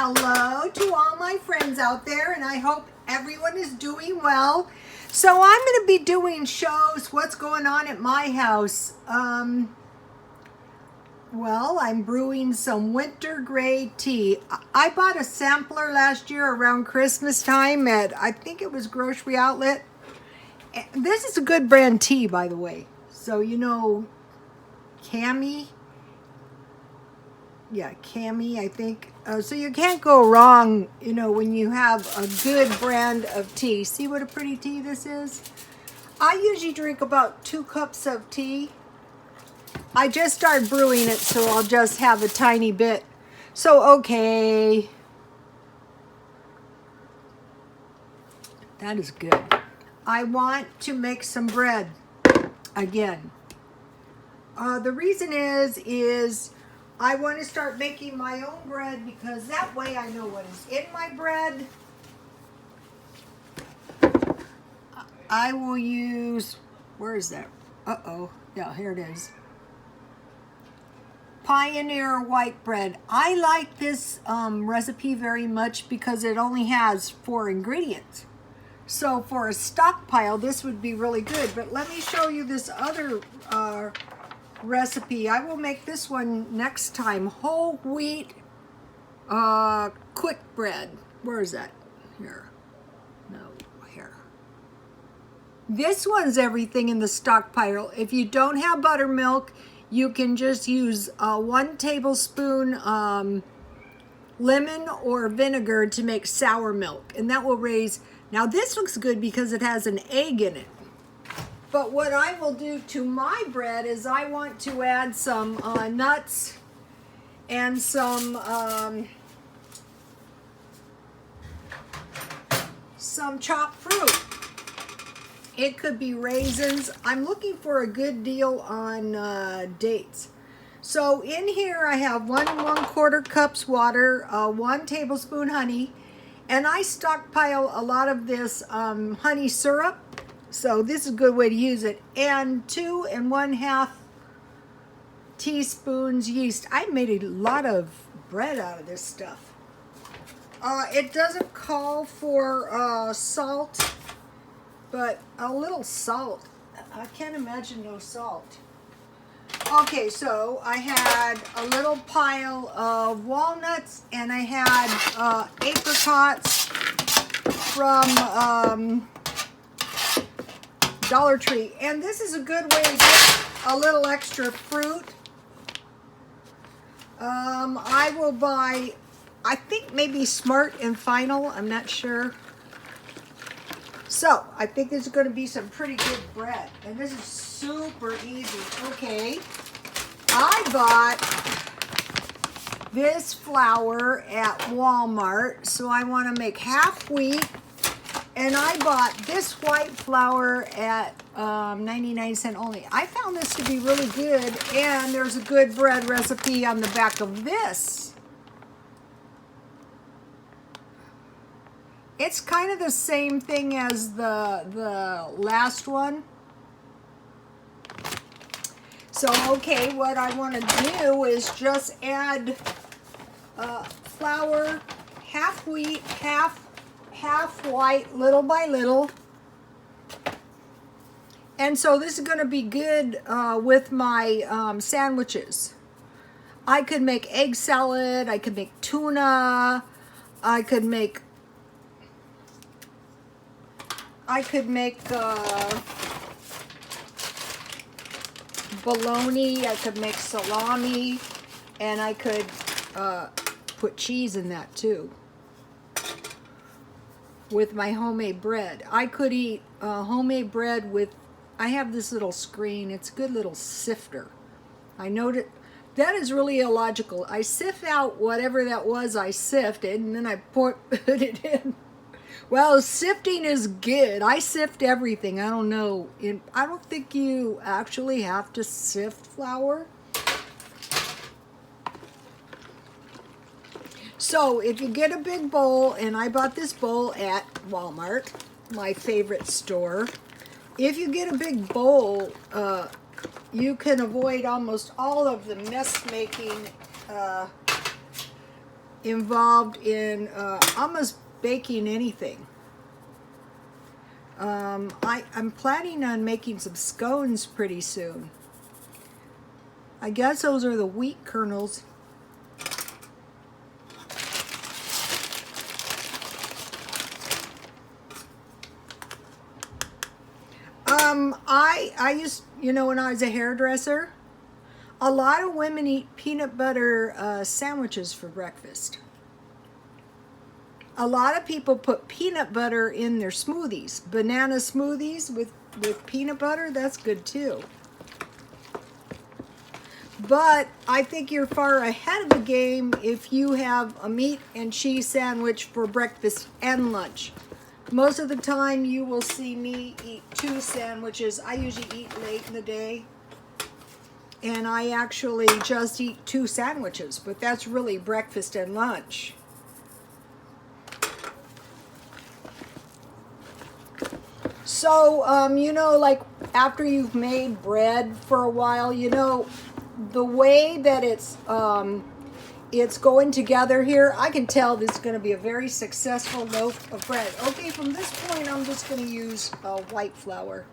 hello to all my friends out there, and I hope everyone is doing well. So I'm going to be doing shows, what's going on at my house. Well, I'm brewing some winter grade tea. I bought a sampler last year around Christmas time at, I think it was Grocery Outlet. This is a good brand tea, by the way. So, you know, Cami. Yeah, Cami, I think. So you can't go wrong, you know, when you have a good brand of tea. See what a pretty tea this is? I usually drink about 2 cups of tea. I just started brewing it, so I'll just have a tiny bit. So, okay. That is good. I want to make some bread again. The reason is I want to start making my own bread because that way I know what is in my bread. I will use, where is that? Uh-oh. Yeah, here it is. Pioneer white bread. I like this recipe very much because it only has 4 ingredients. So for a stockpile, this would be really good. But let me show you this other recipe. I will make this one next time. Whole wheat quick bread. Where is that? Here. No, here. This one's everything in the stockpile. If you don't have buttermilk, you can just use 1 tablespoon lemon or vinegar to make sour milk. And that will raise... Now this looks good because it has an egg in it. But what I will do to my bread is I want to add some nuts and some chopped fruit. It could be raisins. I'm looking for a good deal on dates. So in here I have 1 1/4 cups water, 1 tablespoon honey, and I stockpile a lot of this honey syrup. So this is a good way to use it. And 2 1/2 teaspoons yeast. I made a lot of bread out of this stuff. It doesn't call for salt. But a little salt. I can't imagine no salt. Okay, so I had a little pile of walnuts and I had apricots from Dollar Tree. And this is a good way to get a little extra fruit. I will buy, I think maybe Smart and Final. I'm not sure. So, I think this is going to be some pretty good bread. And this is super easy. Okay. I bought this flour at Walmart. So, I want to make half wheat. And I bought this white flour at 99 cents only. I found this to be really good. And there's a good bread recipe on the back of this. It's kind of the same thing as the last one. So, okay, what I want to do is just add flour, half wheat, half white, little by little. And so this is going to be good with my sandwiches. I could make egg salad, I could make tuna, I could make bologna, I could make salami, and I could put cheese in that too with my homemade bread. I could eat homemade bread with, I have this little screen, it's a good little sifter. I noted that is really illogical. I sift out whatever that was I sifted, and then I put it in. Well, sifting is good. I sift everything. I don't know. I don't think you actually have to sift flour. So if you get a big bowl, and I bought this bowl at Walmart, my favorite store. If you get a big bowl, you can avoid almost all of the mess making involved in almost baking anything. I'm planning on making some scones pretty soon. I guess those are the wheat kernels. I used, you know, when I was a hairdresser, a lot of women eat peanut butter sandwiches for breakfast. A lot of people put peanut butter in their smoothies. Banana smoothies with peanut butter, that's good too. But I think you're far ahead of the game if you have a meat and cheese sandwich for breakfast and lunch. Most of the time you will see me eat 2 sandwiches. I usually eat late in the day. And I actually just eat 2 sandwiches, but that's really breakfast and lunch. So, you know, like after you've made bread for a while, you know, the way that it's going together here, I can tell this is going to be a very successful loaf of bread. Okay, from this point, I'm just going to use white flour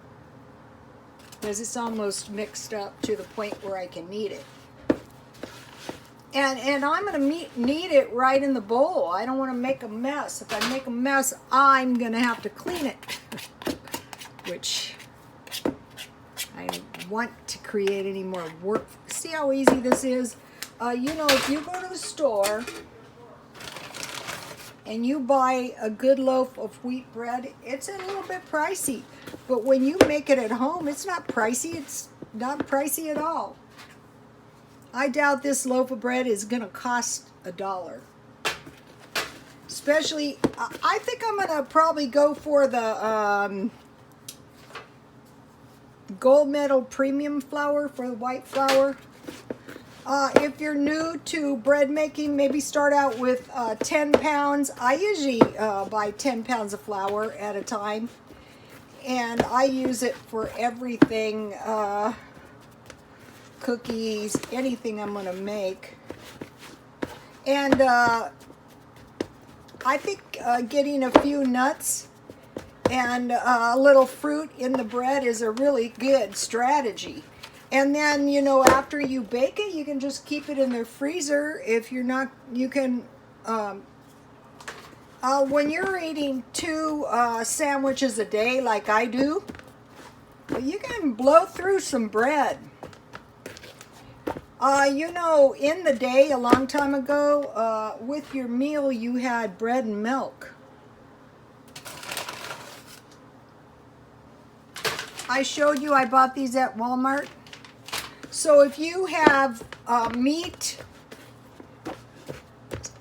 because it's almost mixed up to the point where I can knead it. And I'm going to knead it right in the bowl. I don't want to make a mess. If I make a mess, I'm going to have to clean it, which I don't want to create any more work. See how easy this is? You know, if you go to the store and you buy a good loaf of wheat bread, it's a little bit pricey. But when you make it at home, it's not pricey. It's not pricey at all. I doubt this loaf of bread is going to cost $1. Especially, I think I'm going to probably go for the gold medal premium flour for the white flour. If you're new to bread making, maybe start out with 10 pounds. I usually buy 10 pounds of flour at a time. And I use it for everything, cookies, anything I'm going to make. And I think getting a few nuts and a little fruit in the bread is a really good strategy. And then, you know, after you bake it, you can just keep it in the freezer. If you're not, you can, when you're eating 2 sandwiches a day like I do, you can blow through some bread. You know, in the day, a long time ago, with your meal, you had bread and milk. I showed you I bought these at Walmart. So if you have meat,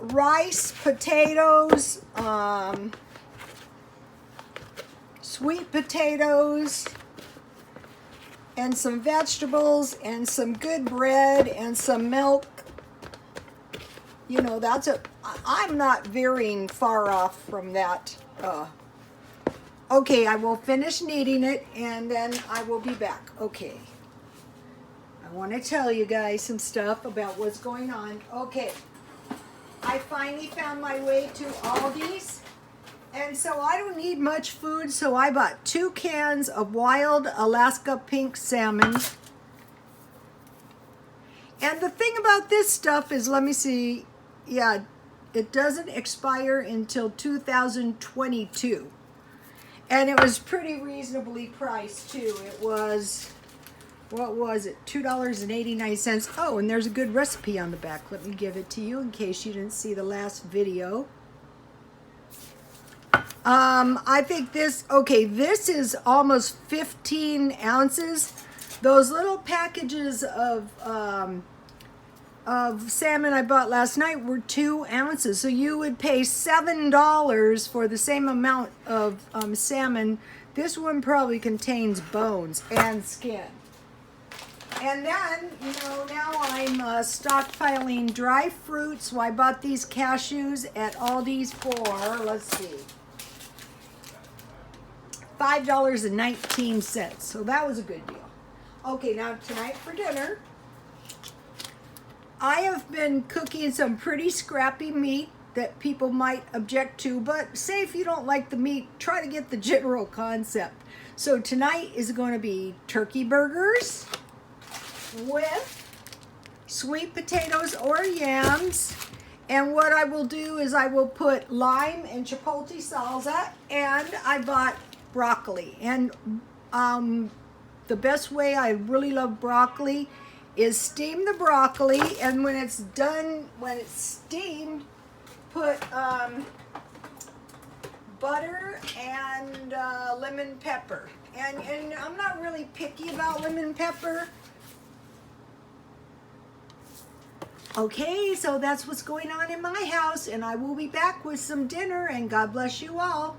rice, potatoes, sweet potatoes, and some vegetables, and some good bread, and some milk, you know, I'm not veering far off from that. Okay, I will finish kneading it, and then I will be back. Okay. I want to tell you guys some stuff about what's going on. Okay, I finally found my way to Aldi's, and so I don't need much food, so I bought 2 cans of wild Alaska pink salmon. And the thing about this stuff is, let me see, yeah, it doesn't expire until 2022. And it was pretty reasonably priced too. It was, what was it, $2.89. Oh, and there's a good recipe on the back. Let me give it to you in case you didn't see the last video. I think this, okay, this is almost 15 ounces. Those little packages of salmon I bought last night were 2 ounces. So you would pay $7 for the same amount of salmon. This one probably contains bones and skin. And then, you know, now I'm stockpiling dry fruit. So I bought these cashews at Aldi's for, let's see, $5.19. So that was a good deal. Okay, now tonight for dinner, I have been cooking some pretty scrappy meat that people might object to, but say if you don't like the meat, try to get the general concept. So tonight is going to be turkey burgers with sweet potatoes or yams. And what I will do is I will put lime and chipotle salsa, and I bought broccoli. And the best way, I really love broccoli, is steam the broccoli, and when it's done, when it's steamed, put butter and lemon pepper. And I'm not really picky about lemon pepper. Okay, so that's what's going on in my house, and I will be back with some dinner, and God bless you all.